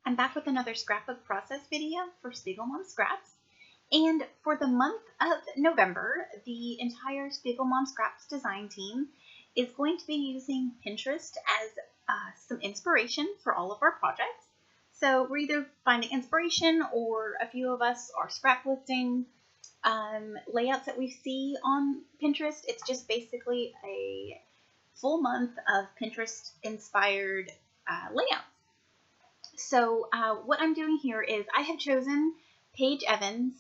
I'm back with another scrapbook process video for SpiegelMom Scraps. And for the month of November, the entire SpiegelMom Scraps design team is going to be using Pinterest as some inspiration for all of our projects. So we're either finding inspiration, or a few of us are scrapbooking layouts that we see on Pinterest. It's just basically a full month of Pinterest inspired layouts. So what I'm doing here is I have chosen Paige Evans,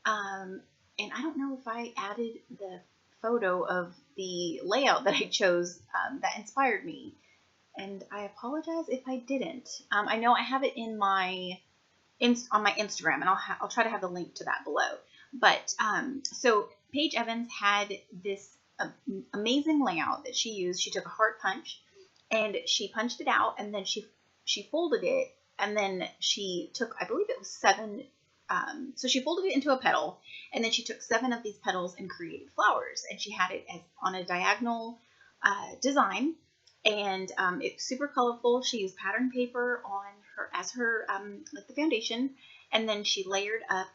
and I don't know if I added the photo of the layout that I chose that inspired me, and I apologize if I didn't. I know I have it in my on my Instagram, and I'll try to have the link to that below. But so Paige Evans had this amazing layout that she used. She took a heart punch and she punched it out, and then she folded it, and then she took, I believe it was 7, so she folded it into a petal, and then she took 7 of these petals and created flowers, and she had it as on a diagonal design, and it's super colorful. She used pattern paper on her as her like the foundation, and then she layered up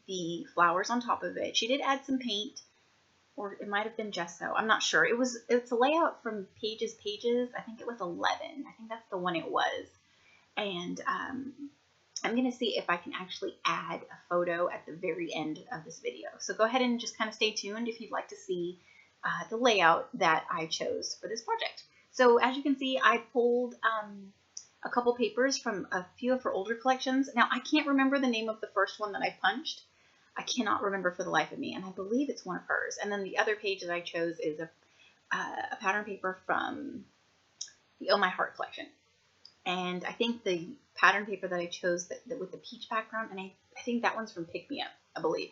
the flowers on top of it. She did add some paint, or it might have been gesso. I'm not sure. It's a layout from Paige's Pages. I think it was 11. I think that's the one it was. And I'm going to see if I can actually add a photo at the very end of this video. So go ahead and just kind of stay tuned if you'd like to see the layout that I chose for this project. So as you can see, I pulled a couple papers from a few of her older collections. Now, I can't remember the name of the first one that I punched. I cannot remember for the life of me, and I believe it's one of hers. And then the other page that I chose is a pattern paper from the Oh My Heart collection. And I think the pattern paper that I chose that with the peach background, and I think that one's from Pick Me Up, I believe.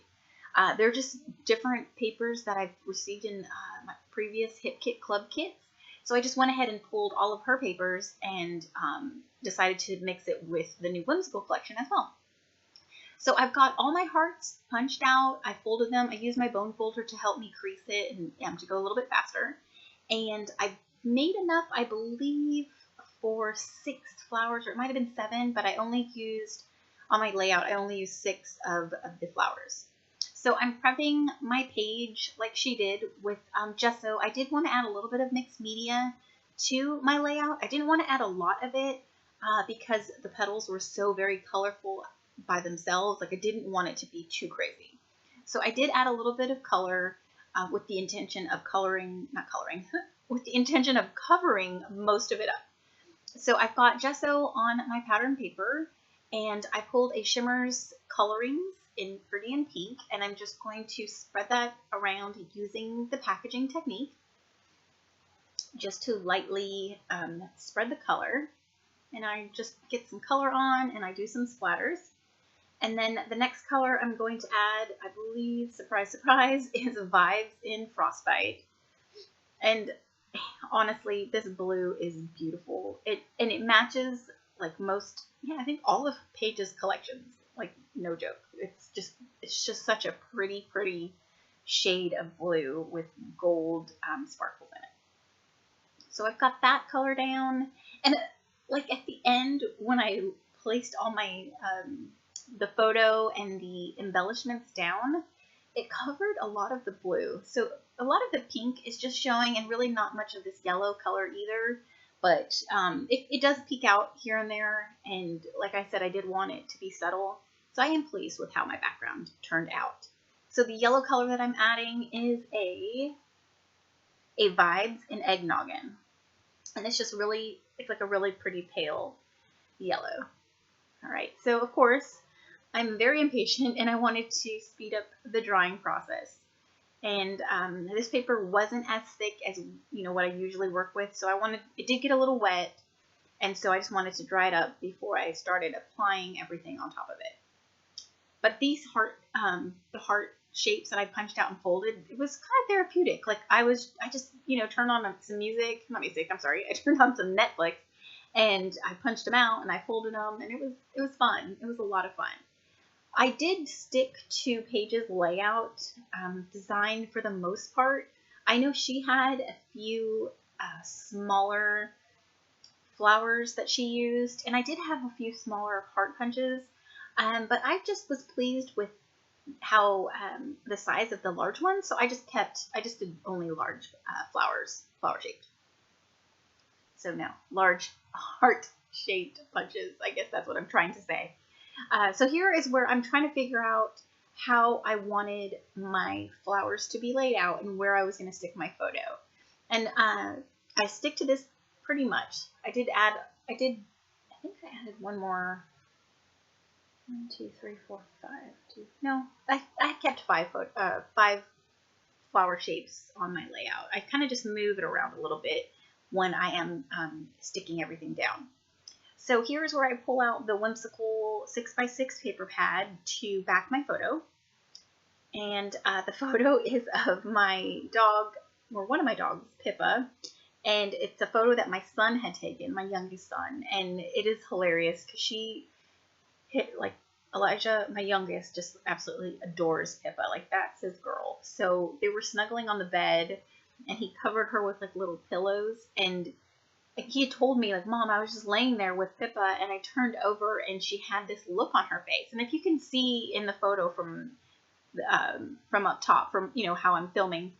They're just different papers that I've received in my previous Hip Kit Club kits. So I just went ahead and pulled all of her papers and decided to mix it with the new Whimsical collection as well. So I've got all my hearts punched out. I folded them. I used my bone folder to help me crease it and to go a little bit faster. And I made enough, I believe, for 6 flowers, or it might have been 7, but I only used, on my layout, I only used 6 of the flowers. So I'm prepping my page like she did with gesso. I did want to add a little bit of mixed media to my layout. I didn't want to add a lot of it because the petals were so very colorful by themselves. Like, I didn't want it to be too crazy. So I did add a little bit of color with the intention of with the intention of covering most of it up. So I've got gesso on my pattern paper, and I pulled a Shimmers Colorings in Pretty and Pink, and I'm just going to spread that around using the packaging technique just to lightly spread the color. And I just get some color on, and I do some splatters. And then the next color I'm going to add, I believe, surprise, surprise, is Vibes in Frostbite. And honestly, this blue is beautiful. It matches like most, I think all of Paige's collections. Like, no joke. It's just such a pretty shade of blue with gold sparkles in it. So I've got that color down, and like at the end when I placed all my the photo and the embellishments down, it covered a lot of the blue. So a lot of the pink is just showing, and really not much of this yellow color either. But it does peek out here and there. And like I said, I did want it to be subtle. So I am pleased with how my background turned out. So the yellow color that I'm adding is a Vibes in Eggnoggin. And it's like a really pretty pale yellow. All right, so of course, I'm very impatient, and I wanted to speed up the drying process. And this paper wasn't as thick as what I usually work with, so it did get a little wet, and so I just wanted to dry it up before I started applying everything on top of it. But these the heart shapes that I punched out and folded, it was kind of therapeutic. Like, I just turned on some music, not music, I'm sorry, I turned on some Netflix, and I punched them out and I folded them, and it was fun. It was a lot of fun. I did stick to Paige's layout design for the most part. I know she had a few smaller flowers that she used, and I did have a few smaller heart punches, but I just was pleased with how the size of the large ones, so I just did only large flower shaped. So no, large heart shaped punches, I guess that's what I'm trying to say. So here is where I'm trying to figure out how I wanted my flowers to be laid out and where I was going to stick my photo. And I stick to this pretty much. I think I added one more. 1, 2, 3, 4, 5. No, I kept five flower shapes on my layout. I kind of just move it around a little bit when I am sticking everything down. So here's where I pull out the whimsical 6x6 paper pad to back my photo. And the photo is of my dog, or one of my dogs, Pippa. And it's a photo that my son had taken, my youngest son. And it is hilarious because she Elijah, my youngest, just absolutely adores Pippa. Like, that's his girl. So they were snuggling on the bed, and he covered her with like little pillows. And he told me, like, Mom, I was just laying there with Pippa, and I turned over, and she had this look on her face. And if you can see in the photo from up top, from how I'm filming,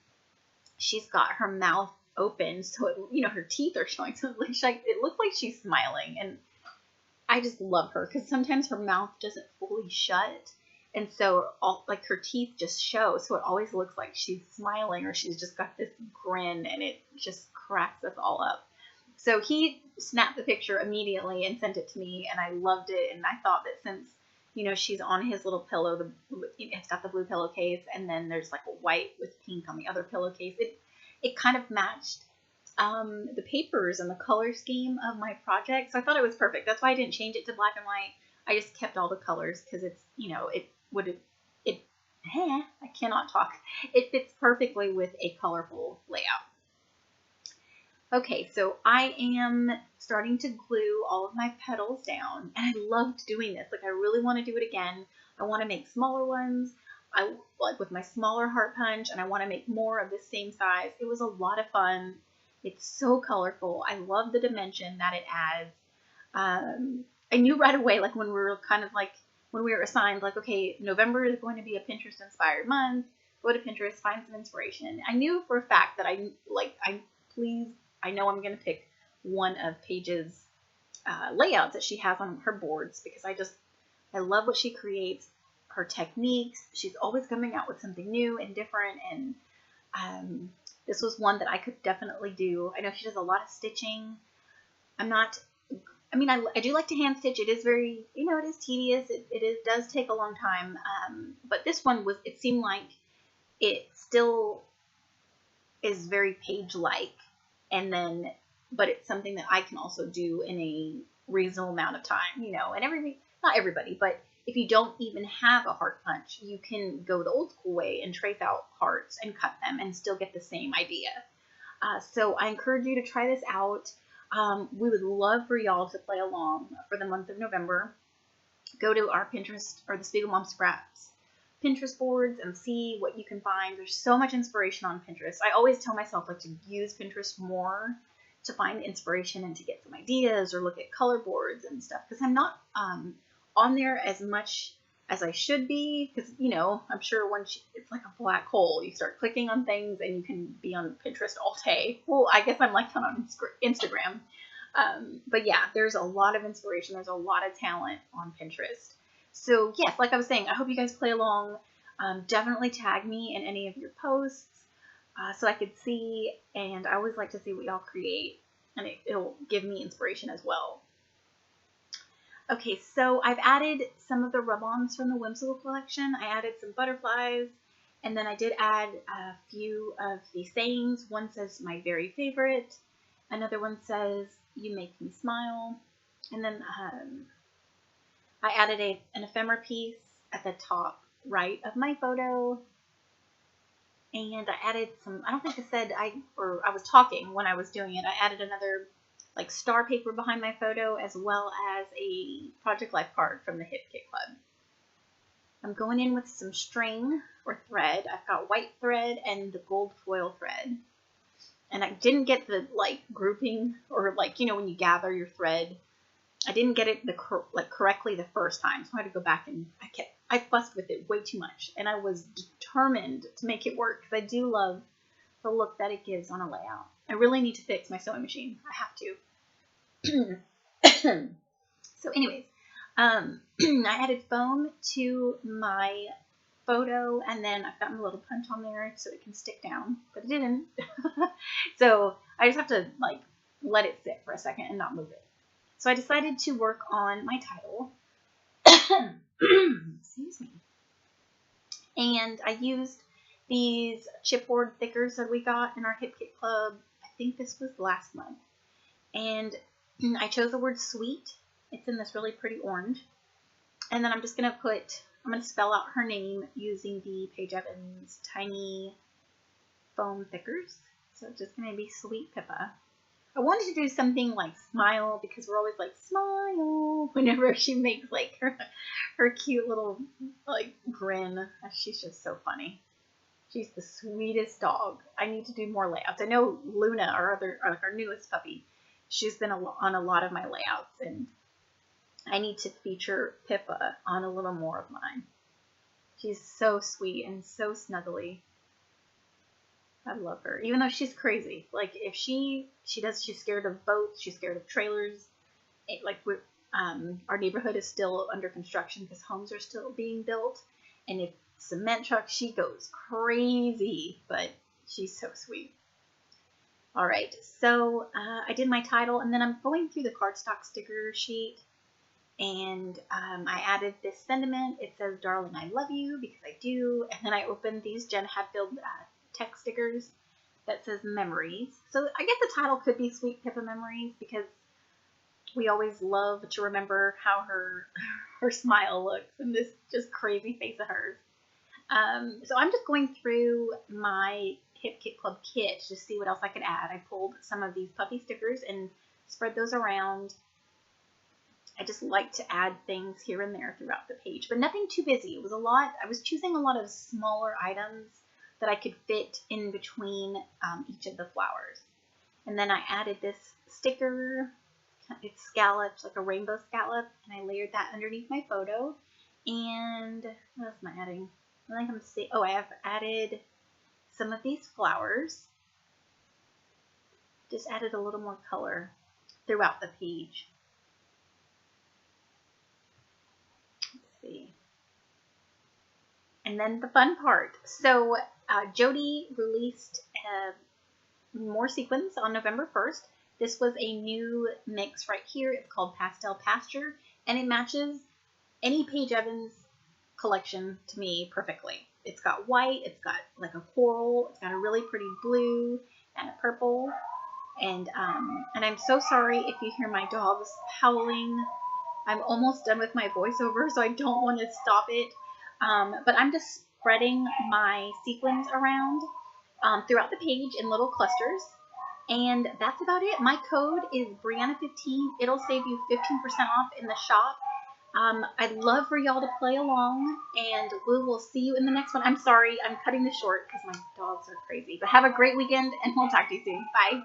she's got her mouth open, so her teeth are showing. So it looks like she's smiling, and I just love her because sometimes her mouth doesn't fully shut, and so her teeth just show, so it always looks like she's smiling or she's just got this grin, and it just cracks us all up. So he snapped the picture immediately and sent it to me, and I loved it. And I thought that since she's on his little pillow, it's got the blue pillowcase, and then there's like a white with pink on the other pillowcase. It kind of matched the papers and the color scheme of my project. So I thought it was perfect. That's why I didn't change it to black and white. I just kept all the colors because it's, I cannot talk. It fits perfectly with a colorful layout. Okay, so I am starting to glue all of my petals down, and I loved doing this. Like, I really want to do it again. I want to make smaller ones. I like with my smaller heart punch, and I want to make more of the same size. It was a lot of fun. It's so colorful. I love the dimension that it adds. I knew right away, like when we were assigned, like, okay, November is going to be a Pinterest inspired month. Go to Pinterest, find some inspiration. I knew for a fact that I know I'm going to pick one of Paige's layouts that she has on her boards, because I love what she creates, her techniques. She's always coming out with something new and different, and this was one that I could definitely do. I know she does a lot of stitching. I do like to hand stitch. It is very, it is tedious. It does take a long time. But this one it seemed like it still is very Paige-like. But it's something that I can also do in a reasonable amount of time, and not everybody, but if you don't even have a heart punch, you can go the old school way and trace out hearts and cut them and still get the same idea. So I encourage you to try this out. We would love for y'all to play along for the month of November. Go to our Pinterest, or the SpiegelMom Scraps Pinterest boards, and see what you can find. There's so much inspiration on Pinterest. I always tell myself to use Pinterest more to find inspiration and to get some ideas, or look at color boards and stuff, because I'm not on there as much as I should be, because I'm sure it's like a black hole. You start clicking on things and you can be on Pinterest all day. Well, I guess I'm like that on Instagram. But yeah, there's a lot of inspiration. There's a lot of talent on Pinterest. So yes, like I was saying, I hope you guys play along. Definitely tag me in any of your posts so I could see, and I always like to see what y'all create, and it'll give me inspiration as well. Okay, so I've added some of the rub-ons from the Whimsical collection. I added some butterflies, and then I did add a few of these sayings. One says, "My very favorite." Another one says, "You make me smile." And then I added an ephemera piece at the top right of my photo. And I added some, I don't think I said, I was talking when I was doing it. I added another like star paper behind my photo, as well as a Project Life card from the Hip Kit Club. I'm going in with some string or thread. I've got white thread and the gold foil thread. and I didn't get the like grouping, or like, you know, when you gather your thread, I didn't get it correctly the first time, so I had to go back, and I fussed with it way too much, and I was determined to make it work because I do love the look that it gives on a layout. I really need to fix my sewing machine. I have to. So anyways, I added foam to my photo, and then I've gotten a little punch on there so it can stick down, but it didn't. So I just have to like let it sit for a second and not move it. So I decided to work on my title. Excuse me. And I used these chipboard thickers that we got in our Hip Kit Club. I think this was last month. And I chose the word sweet. It's in this really pretty orange. And then I'm going to spell out her name using the Paige Evans tiny foam thickers. So it's just going to be Sweet Pippa. I wanted to do something like smile, because we're always like smile whenever she makes like her cute little like grin. She's just so funny. She's the sweetest dog. I need to do more layouts. I know Luna, our newest puppy, she's been on a lot of my layouts, and I need to feature Pippa on a little more of mine. She's so sweet and so snuggly. I love her, even though she's crazy. Like if she's scared of boats, she's scared of trailers. Our neighborhood is still under construction because homes are still being built, and if cement trucks, she goes crazy. But she's so sweet. All right, so I did my title, and then I'm going through the cardstock sticker sheet, and I added this sentiment. It says, "Darling, I love you," because I do. And then I opened these Jen Hadfield text stickers that says memories. So I guess the title could be Sweet Pippa Memories, because we always love to remember how her smile looks and this just crazy face of hers. So I'm just going through my Hip Kit Club kit to see what else I could add. I pulled some of these puppy stickers and spread those around. I just like to add things here and there throughout the page, but nothing too busy. It was a lot. I was choosing a lot of smaller items that I could fit in between each of the flowers. And then I added this sticker. It's scalloped, like a rainbow scallop, and I layered that underneath my photo. And what else am I adding? I think I have added some of these flowers. Just added a little more color throughout the page. Let's see. And then the fun part. So Jody released more sequins on November 1st. This was a new mix right here. It's called Pastel Pasture, and it matches any Paige Evans collection to me perfectly. It's got white, it's got like a coral, it's got a really pretty blue and a purple. And I'm so sorry if you hear my dogs howling. I'm almost done with my voiceover, so I don't want to stop it. But I'm just spreading my sequins around throughout the page in little clusters. And that's about it. My code is Brianna15. It'll save you 15% off in the shop. I'd love for y'all to play along, and we will see you in the next one. I'm sorry, I'm cutting this short because my dogs are crazy. But have a great weekend, and we'll talk to you soon. Bye.